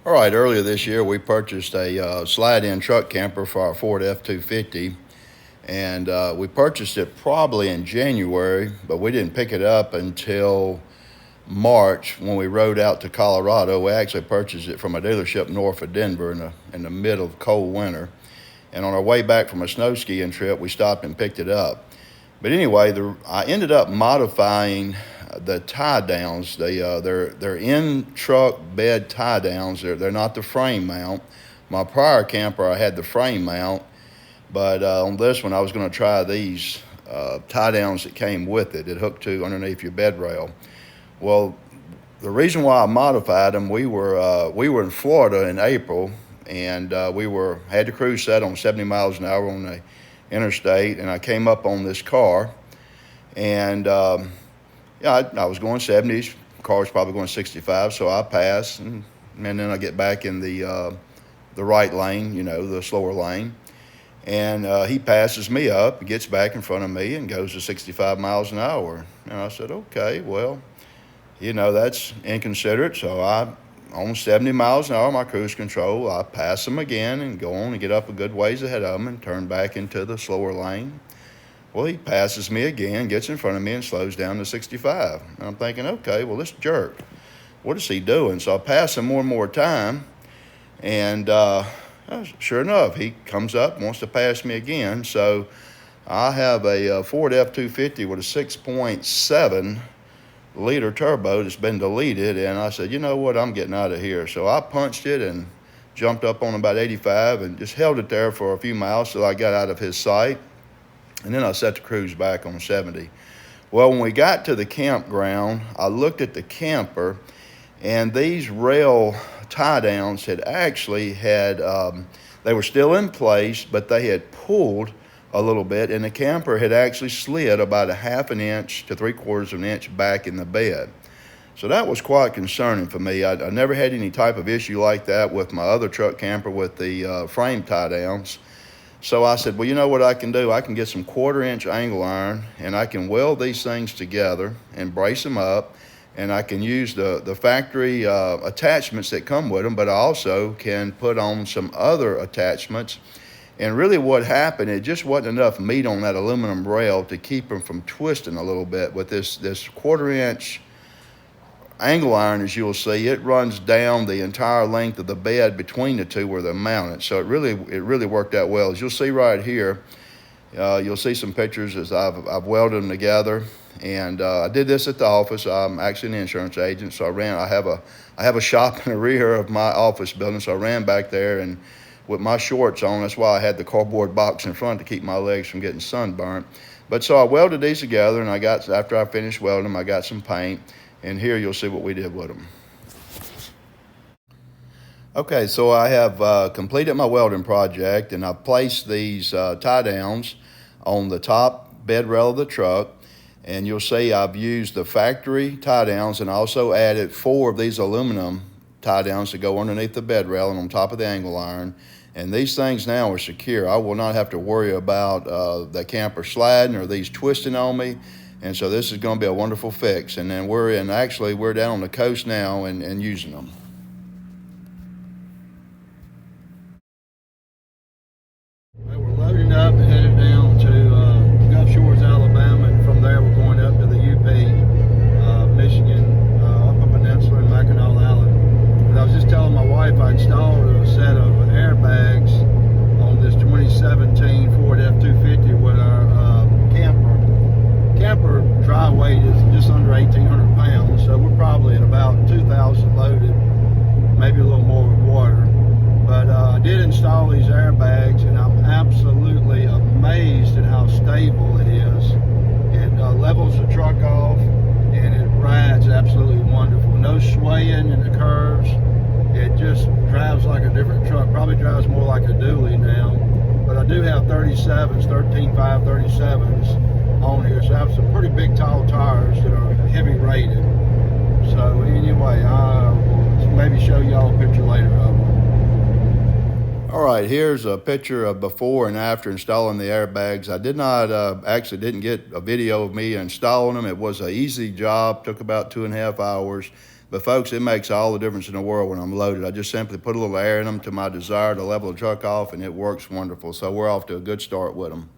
All right, earlier this year we purchased a slide-in truck camper for our Ford F-250, and we purchased it probably in January, but we didn't pick it up until March when we rode out to Colorado. We actually purchased it from a dealership north of Denver in the middle of cold winter, and on our way back from a snow skiing trip, we stopped and picked it up. But anyway, I ended up modifying the tie downs. They're in truck bed tie downs. They're not the frame mount. My prior camper I had the frame mount, but on this one I was going to try these tie downs that came with it. It hooked to underneath your bed rail. Well, the reason why I modified them, we were in Florida in April, and had the cruise set on 70 miles an hour on the interstate, and I came up on this car, and I was going 70s. The car's probably going 65, so I pass, and then I get back in the right lane, the slower lane, and he passes me up, gets back in front of me, and goes to 65 miles an hour. And I said, okay, well, that's inconsiderate. So on 70 miles an hour, my cruise control, I pass him again and go on and get up a good ways ahead of him and turn back into the slower lane. Well, he passes me again, gets in front of me, and slows down to 65. And I'm thinking, okay, well, this jerk, what is he doing? So I pass him more and more time, and sure enough, he comes up, wants to pass me again. So I have a Ford F-250 with a 6.7 liter turbo that's been deleted, and I said, you know what, I'm getting out of here. So I punched it and jumped up on about 85 and just held it there for a few miles till I got out of his sight, and then I set the cruise back on 70. Well, when we got to the campground, I looked at the camper, and these rail tie downs had actually they were still in place, but they had pulled a little bit, and the camper had actually slid about a half an inch to 3/4 of an inch back in the bed. So that was quite concerning for me. I never had any type of issue like that with my other truck camper with the frame tie downs. So I said, well, you know what I can do? I can get some 1/4 inch angle iron, and I can weld these things together and brace them up, and I can use the factory attachments that come with them, but I also can put on some other attachments. And really what happened, it just wasn't enough meat on that aluminum rail to keep them from twisting a little bit. With this 1/4 inch angle iron, as you'll see, it runs down the entire length of the bed between the two where they're mounted. So it really worked out well. As you'll see right here, you'll see some pictures as I've welded them together. And I did this at the office. I'm actually an insurance agent, so I have a shop in the rear of my office building, so I ran back there, and with my shorts on, that's why I had the cardboard box in front to keep my legs from getting sunburnt. But so I welded these together, and after I finished welding them, I got some paint, and here you'll see what we did with them. Okay, so I have completed my welding project, and I've placed these tie downs on the top bed rail of the truck, and you'll see I've used the factory tie downs and also added 4 of these aluminum tie downs to go underneath the bed rail and on top of the angle iron. And these things now are secure. I will not have to worry about the camper sliding or these twisting on me. And so this is going to be a wonderful fix. And then we're down on the coast now and using them. Well, we're loading up and headed down to Gulf Shores, Alabama, and from there we're going up to the UP, Michigan, up a peninsula in Mackinac Island. I was just telling my wife I installed a set of airbags on this 2017 Ford F-250 with our camper. Camper dry weight is just under 1,800 pounds, so we're probably at about 2,000 loaded, maybe a little more with water. But I did install these airbags, and I'm absolutely amazed at how stable it is. It levels the truck off, and it rides absolutely wonderful. No swaying in the curves. It just drives like a different truck. Probably drives more like a dually now. But I do have 37s, 13.5 37s on here. So I have some pretty big tall tires that are heavy rated. So anyway, I will maybe show y'all a picture later of them. All right, here's a picture of before and after installing the airbags. I didn't get a video of me installing them. It was an easy job, took about 2.5 hours. But folks, it makes all the difference in the world when I'm loaded. I just simply put a little air in them to my desire to level the truck off, and it works wonderful. So we're off to a good start with them.